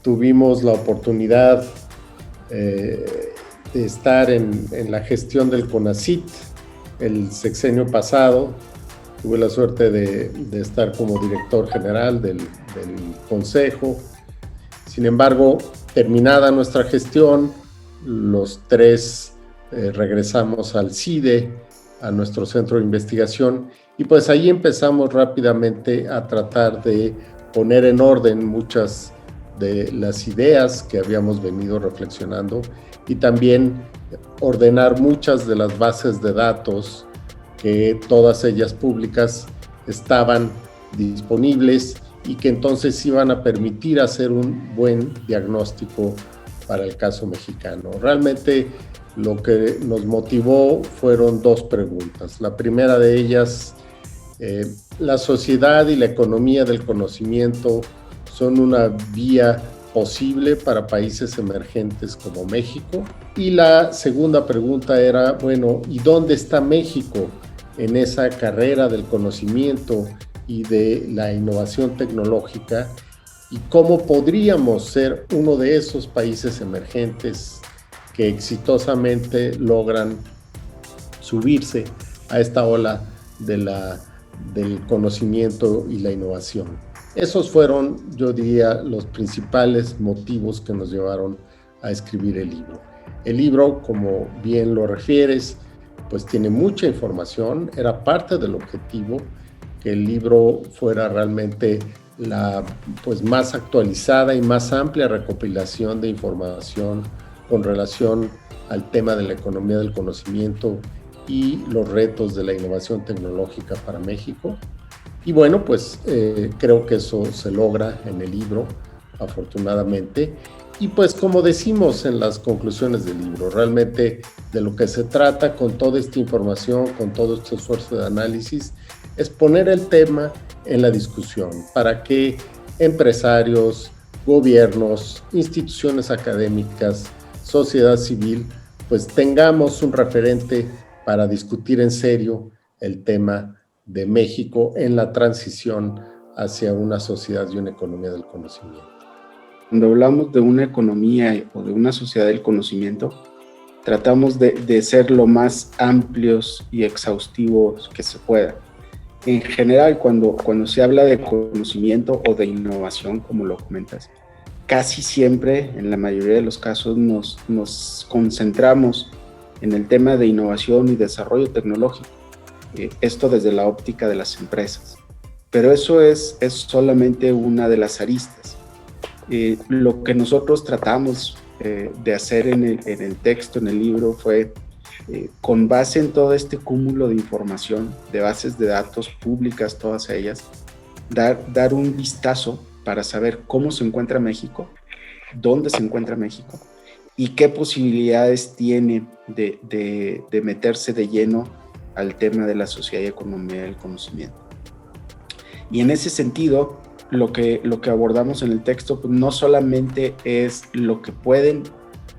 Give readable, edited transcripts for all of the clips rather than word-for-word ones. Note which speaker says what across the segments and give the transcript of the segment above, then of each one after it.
Speaker 1: tuvimos la oportunidad de estar en la gestión del CONACYT el sexenio pasado. Tuve la suerte de estar como director general del consejo. Sin embargo, terminada nuestra gestión, los tres regresamos al CIDE, a nuestro centro de investigación, y pues ahí empezamos rápidamente a tratar de poner en orden muchas de las ideas que habíamos venido reflexionando y también ordenar muchas de las bases de datos que todas ellas públicas estaban disponibles y que entonces iban a permitir hacer un buen diagnóstico para el caso mexicano. Realmente lo que nos motivó fueron dos preguntas. La primera de ellas, la sociedad y la economía del conocimiento son una vía posible para países emergentes como México. Y la segunda pregunta era, bueno, ¿y dónde está México en esa carrera del conocimiento y de la innovación tecnológica? ¿Y cómo podríamos ser uno de esos países emergentes que exitosamente logran subirse a esta ola del conocimiento y la innovación? Esos fueron, yo diría, los principales motivos que nos llevaron a escribir el libro. El libro, como bien lo refieres, pues tiene mucha información. Era parte del objetivo que el libro fuera realmente la pues más actualizada y más amplia recopilación de información con relación al tema de la economía del conocimiento y los retos de la innovación tecnológica para México. Y bueno, pues creo que eso se logra en el libro, afortunadamente. Y pues como decimos en las conclusiones del libro, realmente de lo que se trata con toda esta información, con todo este esfuerzo de análisis, es poner el tema en la discusión para que empresarios, gobiernos, instituciones académicas, sociedad civil, pues tengamos un referente para discutir en serio el tema de México en la transición hacia una sociedad y una economía del conocimiento.
Speaker 2: Cuando hablamos de una economía o de una sociedad del conocimiento, tratamos de ser lo más amplios y exhaustivos que se pueda. En general, cuando se habla de conocimiento o de innovación, como lo comentas, casi siempre, en la mayoría de los casos, nos concentramos en el tema de innovación y desarrollo tecnológico. Esto desde la óptica de las empresas. Pero eso es solamente una de las aristas. Lo que nosotros tratamos de hacer en el texto, en el libro, fue con base en todo este cúmulo de información, de bases de datos públicas, todas ellas, dar un vistazo para saber cómo se encuentra México, dónde se encuentra México y qué posibilidades tiene de meterse de lleno al tema de la sociedad y economía del conocimiento. Y en ese sentido, lo que abordamos en el texto pues, no solamente es lo que pueden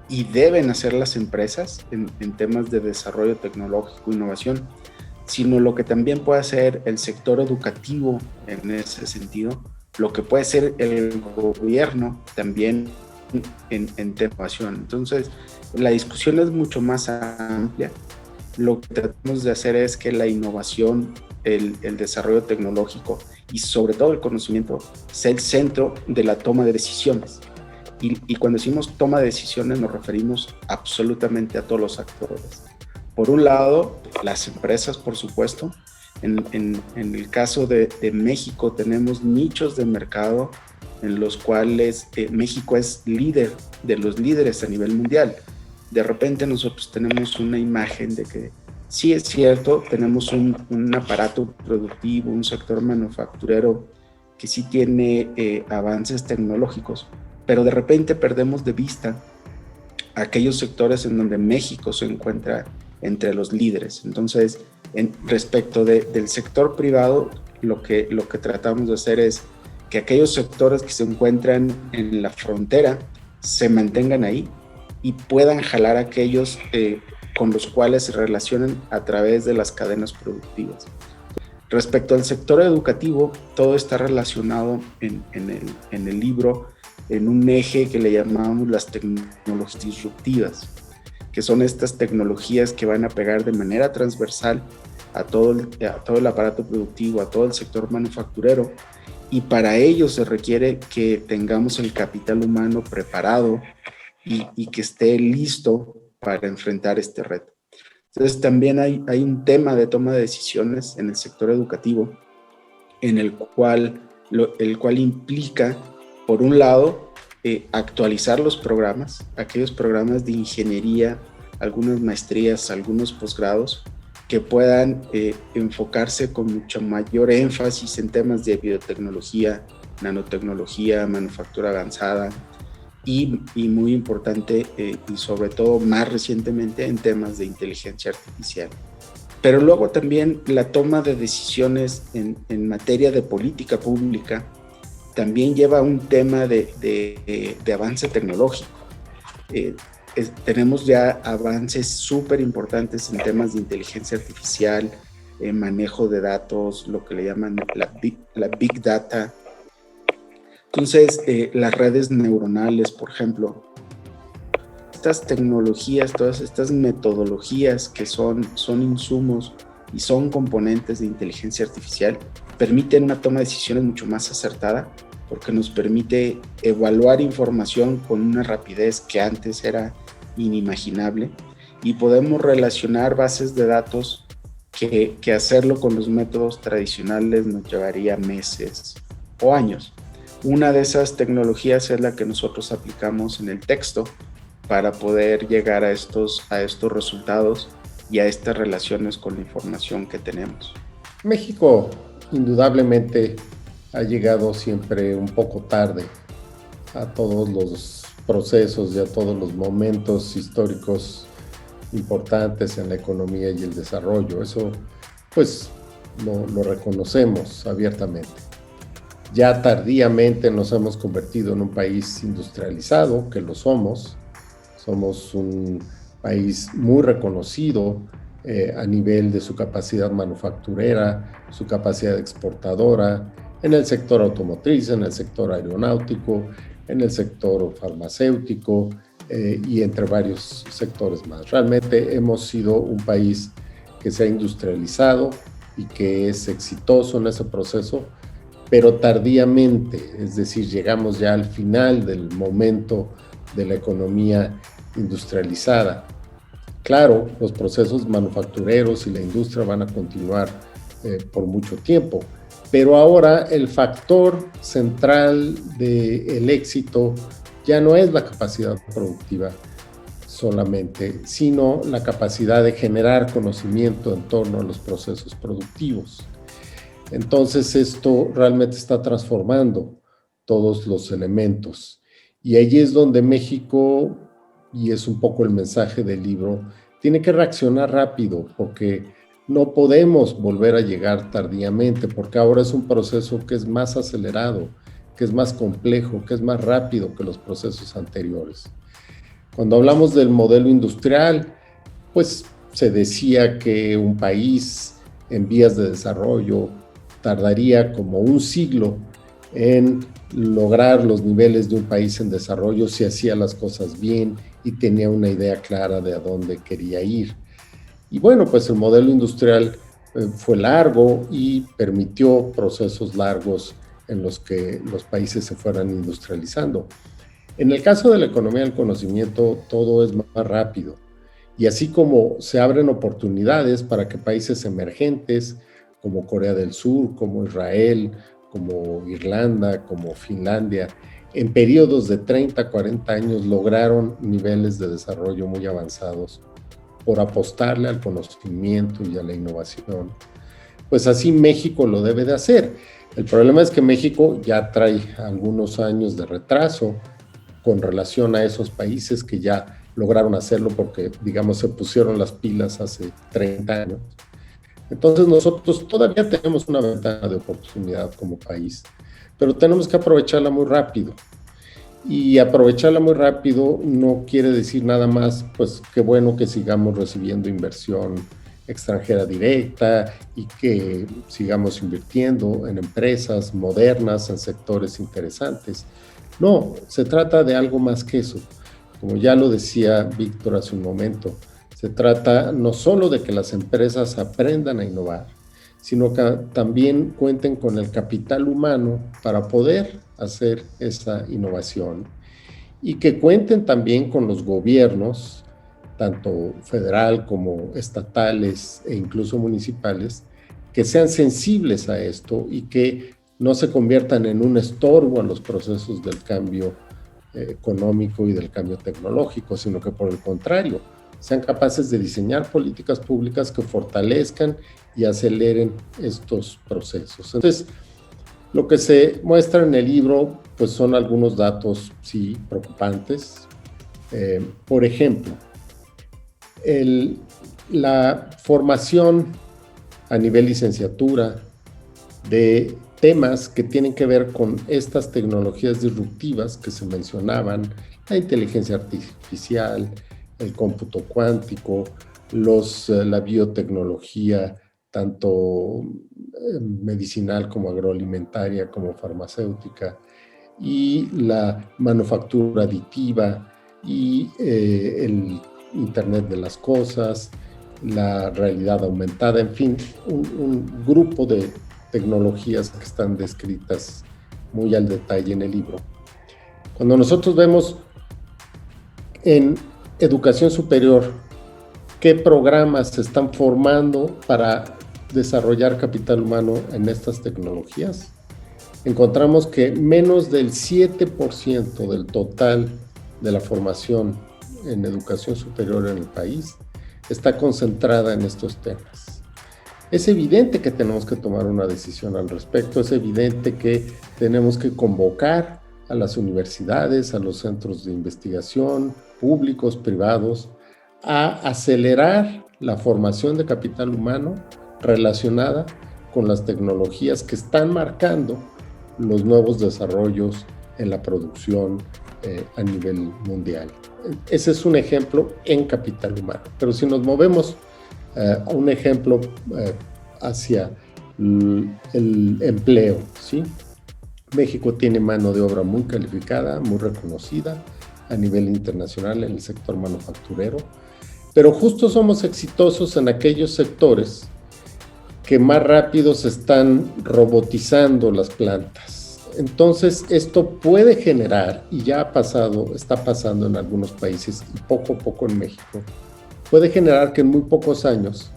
Speaker 2: y deben hacer las empresas en temas de desarrollo tecnológico e innovación, sino lo que también puede hacer el sector educativo en ese sentido, lo que puede ser el gobierno también en innovación. Entonces, la discusión es mucho más amplia. Lo que tratamos de hacer es que la innovación, el desarrollo tecnológico y sobre todo el conocimiento sea el centro de la toma de decisiones. Y cuando decimos toma de decisiones nos referimos absolutamente a todos los actores. Por un lado, las empresas, por supuesto. En el caso de México tenemos nichos de mercado en los cuales México es líder de los líderes a nivel mundial. De repente nosotros tenemos una imagen de que sí es cierto, tenemos un aparato productivo, un sector manufacturero que sí tiene avances tecnológicos, pero de repente perdemos de vista aquellos sectores en donde México se encuentra entre los líderes. Entonces, respecto del sector privado, lo que tratamos de hacer es que aquellos sectores que se encuentran en la frontera se mantengan ahí y puedan jalar a aquellos con los cuales se relacionan a través de las cadenas productivas. Respecto al sector educativo, todo está relacionado en el libro en un eje que le llamamos las tecnologías disruptivas, que son estas tecnologías que van a pegar de manera transversal a todo el aparato productivo, a todo el sector manufacturero, y para ello se requiere que tengamos el capital humano preparado y que esté listo para enfrentar este reto. Entonces también hay un tema de toma de decisiones en el sector educativo, en el cual implica, por un lado, actualizar los programas, aquellos programas de ingeniería, algunas maestrías, algunos posgrados, que puedan enfocarse con mucho mayor énfasis en temas de biotecnología, nanotecnología, manufactura avanzada y muy importante y sobre todo más recientemente en temas de inteligencia artificial. Pero luego también la toma de decisiones en materia de política pública también lleva a un tema de avance tecnológico. Tenemos ya avances súper importantes en temas de inteligencia artificial, manejo de datos, lo que le llaman la Big Data. Entonces, las redes neuronales, por ejemplo, estas tecnologías, todas estas metodologías que son insumos y son componentes de inteligencia artificial, permiten una toma de decisiones mucho más acertada, porque nos permite evaluar información con una rapidez que antes era inimaginable, y podemos relacionar bases de datos que hacerlo con los métodos tradicionales nos llevaría meses o años. Una de esas tecnologías es la que nosotros aplicamos en el texto para poder llegar a estos resultados y a estas relaciones con la información que tenemos.
Speaker 1: México indudablemente ha llegado siempre un poco tarde a todos los procesos y a todos los momentos históricos importantes en la economía y el desarrollo. Eso pues lo reconocemos abiertamente. Ya tardíamente nos hemos convertido en un país industrializado, que lo somos. Somos un país muy reconocido a nivel de su capacidad manufacturera, su capacidad exportadora, en el sector automotriz, en el sector aeronáutico, en el sector farmacéutico y entre varios sectores más. Realmente hemos sido un país que se ha industrializado y que es exitoso en ese proceso, pero tardíamente, es decir, llegamos ya al final del momento de la economía industrializada. Claro, los procesos manufactureros y la industria van a continuar por mucho tiempo, pero ahora el factor central del éxito ya no es la capacidad productiva solamente, sino la capacidad de generar conocimiento en torno a los procesos productivos. Entonces esto realmente está transformando todos los elementos. Y ahí es donde México, y es un poco el mensaje del libro, tiene que reaccionar rápido, porque no podemos volver a llegar tardíamente, porque ahora es un proceso que es más acelerado, que es más complejo, que es más rápido que los procesos anteriores. Cuando hablamos del modelo industrial, pues se decía que un país en vías de desarrollo tardaría como un siglo en lograr los niveles de un país en desarrollo si hacía las cosas bien y tenía una idea clara de a dónde quería ir. Y bueno, pues el modelo industrial fue largo y permitió procesos largos en los que los países se fueran industrializando. En el caso de la economía del conocimiento, todo es más rápido. Y así como se abren oportunidades para que países emergentes como Corea del Sur, como Israel, como Irlanda, como Finlandia, en periodos de 30, 40 años lograron niveles de desarrollo muy avanzados por apostarle al conocimiento y a la innovación. Pues así México lo debe de hacer. El problema es que México ya trae algunos años de retraso con relación a esos países que ya lograron hacerlo porque, digamos, se pusieron las pilas hace 30 años. Entonces nosotros todavía tenemos una ventana de oportunidad como país, pero tenemos que aprovecharla muy rápido. Y aprovecharla muy rápido no quiere decir nada más, pues qué bueno que sigamos recibiendo inversión extranjera directa y que sigamos invirtiendo en empresas modernas, en sectores interesantes. No, se trata de algo más que eso. Como ya lo decía Víctor hace un momento, se trata no solo de que las empresas aprendan a innovar, sino que también cuenten con el capital humano para poder hacer esa innovación y que cuenten también con los gobiernos, tanto federal como estatales e incluso municipales, que sean sensibles a esto y que no se conviertan en un estorbo a los procesos del cambio económico y del cambio tecnológico, sino que por el contrario, sean capaces de diseñar políticas públicas que fortalezcan y aceleren estos procesos. Entonces, lo que se muestra en el libro, pues son algunos datos, sí, preocupantes. Por ejemplo, la formación a nivel licenciatura de temas que tienen que ver con estas tecnologías disruptivas que se mencionaban, la inteligencia artificial, el cómputo cuántico, la biotecnología, tanto medicinal como agroalimentaria, como farmacéutica, y la manufactura aditiva y el Internet de las cosas, la realidad aumentada, en fin, un grupo de tecnologías que están descritas muy al detalle en el libro. Cuando nosotros vemos en educación superior qué programas se están formando para desarrollar capital humano en estas tecnologías, encontramos que menos del 7% del total de la formación en educación superior en el país está concentrada en estos temas. Es evidente que tenemos que tomar una decisión al respecto, es evidente que tenemos que convocar a las universidades, a los centros de investigación, públicos, privados, a acelerar la formación de capital humano relacionada con las tecnologías que están marcando los nuevos desarrollos en la producción a nivel mundial. Ese es un ejemplo en capital humano, pero si nos movemos a un ejemplo hacia el empleo, ¿sí? México tiene mano de obra muy calificada, muy reconocida a nivel internacional en el sector manufacturero, pero justo somos exitosos en aquellos sectores que más rápido se están robotizando las plantas. Entonces, esto puede generar, y ya ha pasado, está pasando en algunos países y poco a poco en México, puede generar que en muy pocos años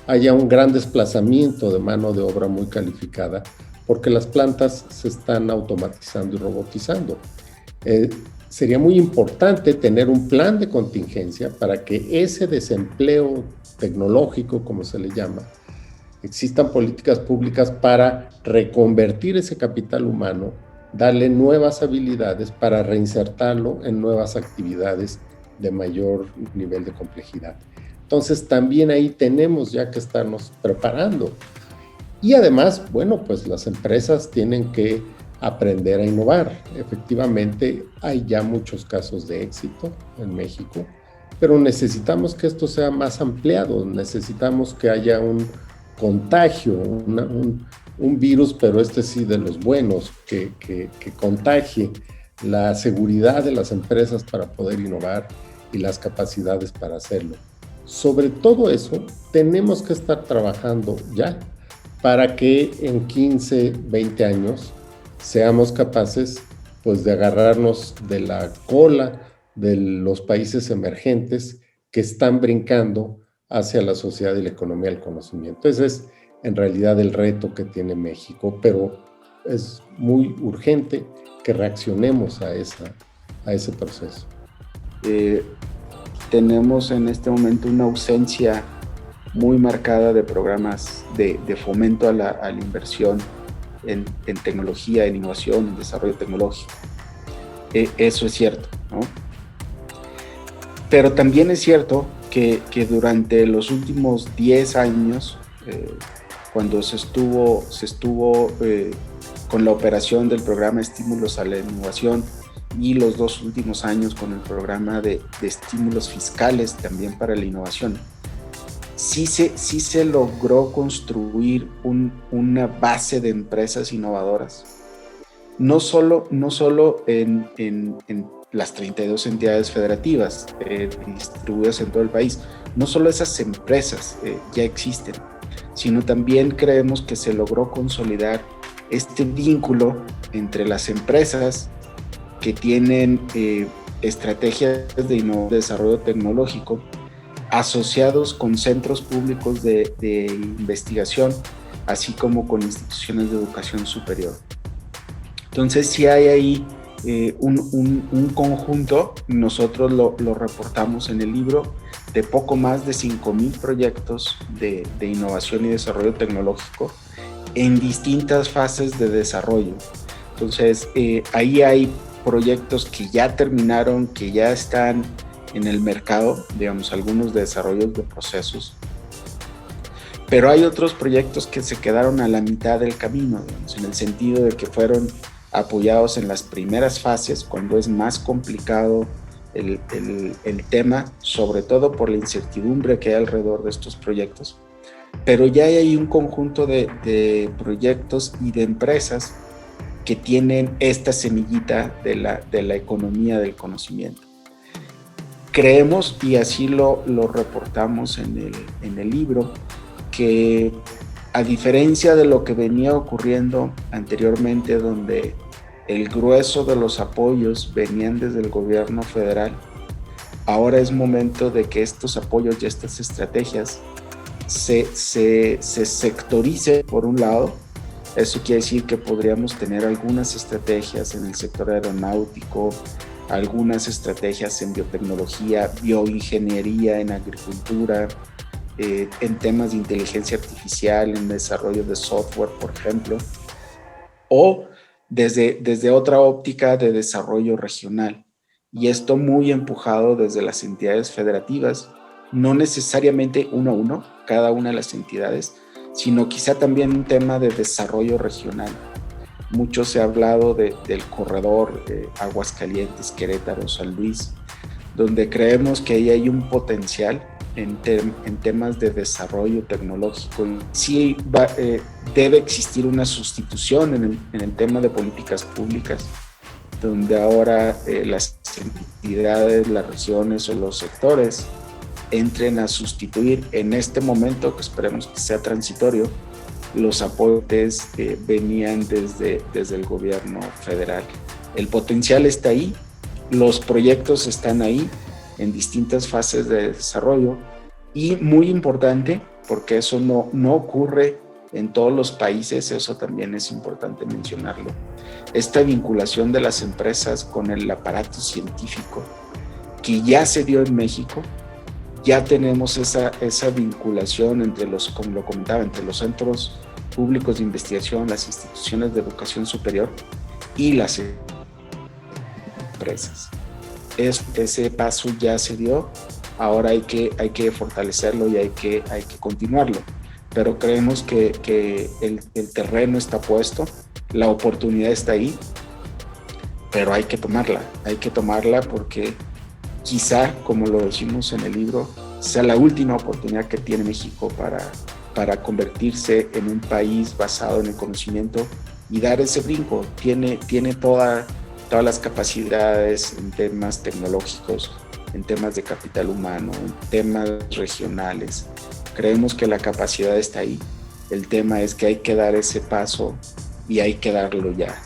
Speaker 1: haya un gran desplazamiento de mano de obra muy calificada, porque las plantas se están automatizando y robotizando. Sería muy importante tener un plan de contingencia para que ese desempleo tecnológico, como se le llama, existan políticas públicas para reconvertir ese capital humano, darle nuevas habilidades para reinsertarlo en nuevas actividades de mayor nivel de complejidad. Entonces también ahí tenemos ya que estarnos preparando. Y además, bueno, pues las empresas tienen que aprender a innovar. Efectivamente, hay ya muchos casos de éxito en México, pero necesitamos que esto sea más ampliado, necesitamos que haya un contagio, un virus, pero este sí de los buenos, que contagie la seguridad de las empresas para poder innovar y las capacidades para hacerlo. Sobre todo eso, tenemos que estar trabajando ya para que en 15, 20 años seamos capaces pues, de agarrarnos de la cola de los países emergentes que están brincando hacia la sociedad y la economía del conocimiento. Ese es en realidad el reto que tiene México, pero es muy urgente que reaccionemos a ese proceso.
Speaker 2: Tenemos en este momento una ausencia muy marcada de programas de fomento a la inversión en tecnología, en innovación, en desarrollo tecnológico. Eso es cierto, ¿no? Pero también es cierto que durante los últimos 10 años, cuando se estuvo con la operación del programa Estímulos a la Innovación y los 2 últimos años con el programa de estímulos fiscales también para la innovación, sí se logró construir una base de empresas innovadoras no solo en las 32 entidades federativas distribuidas en todo el país, no solo esas empresas ya existen, sino también creemos que se logró consolidar este vínculo entre las empresas que tienen estrategias de desarrollo tecnológico asociados con centros públicos de investigación, así como con instituciones de educación superior. Entonces, si hay ahí un conjunto, nosotros lo reportamos en el libro, de poco más de 5,000 proyectos de innovación y desarrollo tecnológico en distintas fases de desarrollo. Entonces, ahí hay proyectos que ya terminaron, que ya están en el mercado, digamos, algunos de desarrollos de procesos, pero hay otros proyectos que se quedaron a la mitad del camino, digamos, en el sentido de que fueron apoyados en las primeras fases, cuando es más complicado el tema, sobre todo por la incertidumbre que hay alrededor de estos proyectos. Pero ya hay un conjunto de proyectos y de empresas que tienen esta semillita de la economía del conocimiento. Creemos, y así lo reportamos en el libro, que a diferencia de lo que venía ocurriendo anteriormente, donde el grueso de los apoyos venían desde el gobierno federal, ahora es momento de que estos apoyos y estas estrategias se sectoricen por un lado. Eso quiere decir que podríamos tener algunas estrategias en el sector aeronáutico, algunas estrategias en biotecnología, bioingeniería, en agricultura, en temas de inteligencia artificial, en desarrollo de software, por ejemplo, o desde otra óptica de desarrollo regional. Y esto muy empujado desde las entidades federativas, no necesariamente uno a uno, cada una de las entidades, sino quizá también un tema de desarrollo regional. Mucho se ha hablado del corredor Aguascalientes, Querétaro, San Luis, donde creemos que ahí hay un potencial en temas de desarrollo tecnológico. Sí debe existir una sustitución en el tema de políticas públicas, donde ahora las entidades, las regiones o los sectores entren a sustituir en este momento, que esperemos que sea transitorio, los aportes que venían desde el gobierno federal. El potencial está ahí, los proyectos están ahí en distintas fases de desarrollo, y muy importante, porque eso no ocurre en todos los países, eso también es importante mencionarlo, esta vinculación de las empresas con el aparato científico, que ya se dio en México. Ya tenemos esa vinculación entre como lo comentaba, entre los centros públicos de investigación, las instituciones de educación superior y las empresas. Ese paso ya se dio, ahora hay que fortalecerlo y hay que continuarlo. Pero creemos que el terreno está puesto, la oportunidad está ahí, pero hay que tomarla porque quizá, como lo decimos en el libro, sea la última oportunidad que tiene México para convertirse en un país basado en el conocimiento y dar ese brinco. Tiene todas las capacidades en temas tecnológicos, en temas de capital humano, en temas regionales. Creemos que la capacidad está ahí. El tema es que hay que dar ese paso y hay que darlo ya.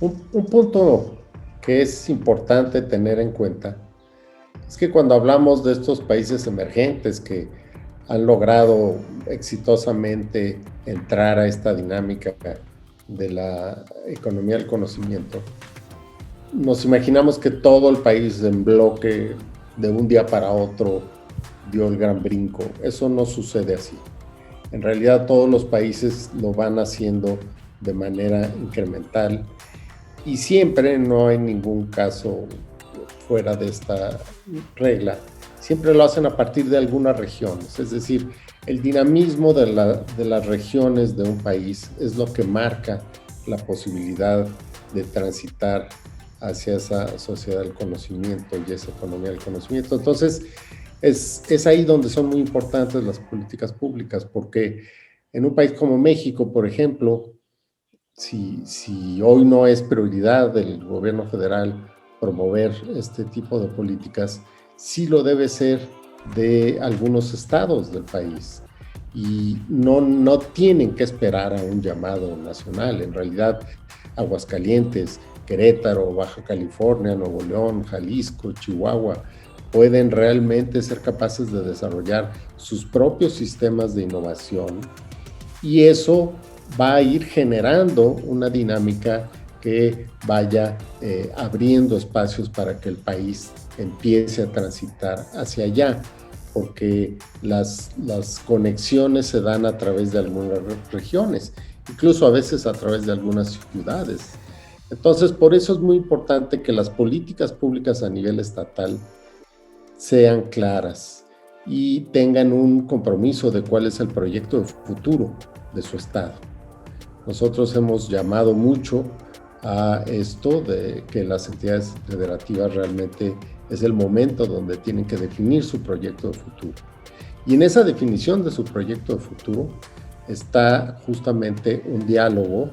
Speaker 1: Un punto que es importante tener en cuenta es que cuando hablamos de estos países emergentes que han logrado exitosamente entrar a esta dinámica de la economía del conocimiento, nos imaginamos que todo el país en bloque de un día para otro dio el gran brinco. Eso no sucede así. En realidad todos los países lo van haciendo de manera incremental y siempre, no hay ningún caso fuera de esta regla, siempre lo hacen a partir de algunas regiones. Es decir, el dinamismo de las regiones de un país es lo que marca la posibilidad de transitar hacia esa sociedad del conocimiento y esa economía del conocimiento. Entonces, es ahí donde son muy importantes las políticas públicas, porque en un país como México, por ejemplo, si hoy no es prioridad del gobierno federal promover este tipo de políticas, sí lo debe ser de algunos estados del país. Y no tienen que esperar a un llamado nacional. En realidad, Aguascalientes, Querétaro, Baja California, Nuevo León, Jalisco, Chihuahua, pueden realmente ser capaces de desarrollar sus propios sistemas de innovación, y eso va a ir generando una dinámica que vaya abriendo espacios para que el país empiece a transitar hacia allá, porque las conexiones se dan a través de algunas regiones, incluso a veces a través de algunas ciudades. Entonces, por eso es muy importante que las políticas públicas a nivel estatal sean claras y tengan un compromiso de cuál es el proyecto de futuro de su estado. Nosotros hemos llamado mucho a esto de que las entidades federativas realmente es el momento donde tienen que definir su proyecto de futuro. Y en esa definición de su proyecto de futuro está justamente un diálogo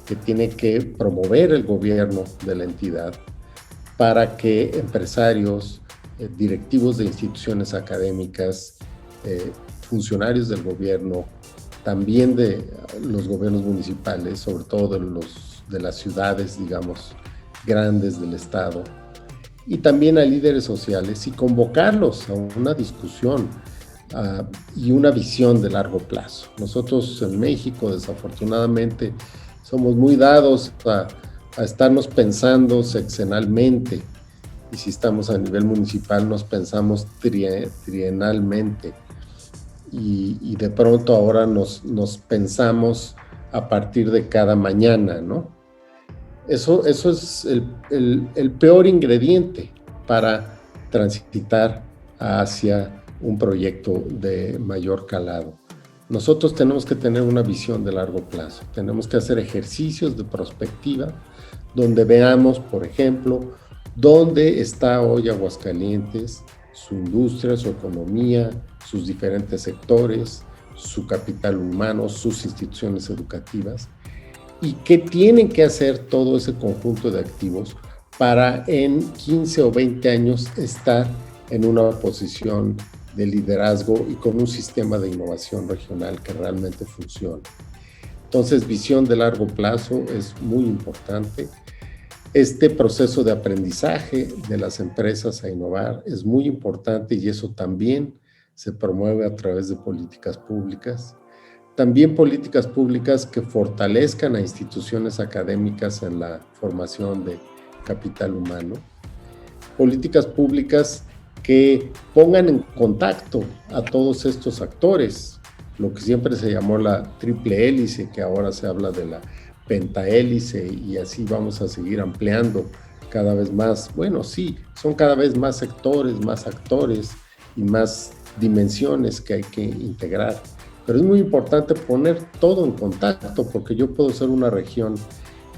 Speaker 1: que tiene que promover el gobierno de la entidad para que empresarios, directivos de instituciones académicas, funcionarios del gobierno, también de los gobiernos municipales, sobre todo de las ciudades, digamos, grandes del estado, y también a líderes sociales, y convocarlos a una discusión y una visión de largo plazo. Nosotros en México, desafortunadamente, somos muy dados a estarnos pensando sexenalmente, y si estamos a nivel municipal nos pensamos trienalmente, y de pronto ahora nos pensamos a partir de cada mañana, ¿no? Eso es el peor ingrediente para transitar hacia un proyecto de mayor calado. Nosotros tenemos que tener una visión de largo plazo, tenemos que hacer ejercicios de prospectiva donde veamos, por ejemplo, dónde está hoy Aguascalientes, su industria, su economía, sus diferentes sectores, su capital humano, sus instituciones educativas, y qué tienen que hacer todo ese conjunto de activos para en 15 o 20 años estar en una posición de liderazgo y con un sistema de innovación regional que realmente funcione. Entonces, visión de largo plazo es muy importante. Este proceso de aprendizaje de las empresas a innovar es muy importante, y eso también se promueve a través de políticas públicas. También políticas públicas que fortalezcan a instituciones académicas en la formación de capital humano. Políticas públicas que pongan en contacto a todos estos actores, lo que siempre se llamó la triple hélice, que ahora se habla de la pentahélice, y así vamos a seguir ampliando cada vez más. Bueno, sí, son cada vez más sectores, más actores y más dimensiones que hay que integrar. Pero es muy importante poner todo en contacto, porque yo puedo ser una región,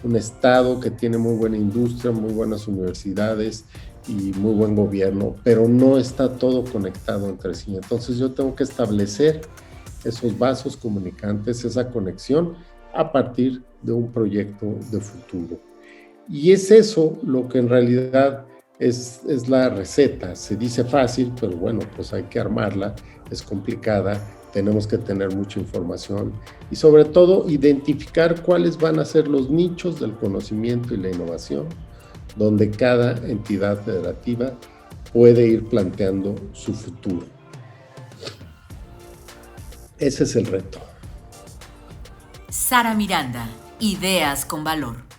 Speaker 1: un estado que tiene muy buena industria, muy buenas universidades y muy buen gobierno, pero no está todo conectado entre sí. Entonces yo tengo que establecer esos vasos comunicantes, esa conexión a partir de un proyecto de futuro. Y es eso lo que en realidad es la receta. Se dice fácil, pero bueno, pues hay que armarla, es complicada. Tenemos que tener mucha información y sobre todo identificar cuáles van a ser los nichos del conocimiento y la innovación, donde cada entidad federativa puede ir planteando su futuro. Ese es el reto.
Speaker 3: Sara Miranda, Ideas con Valor.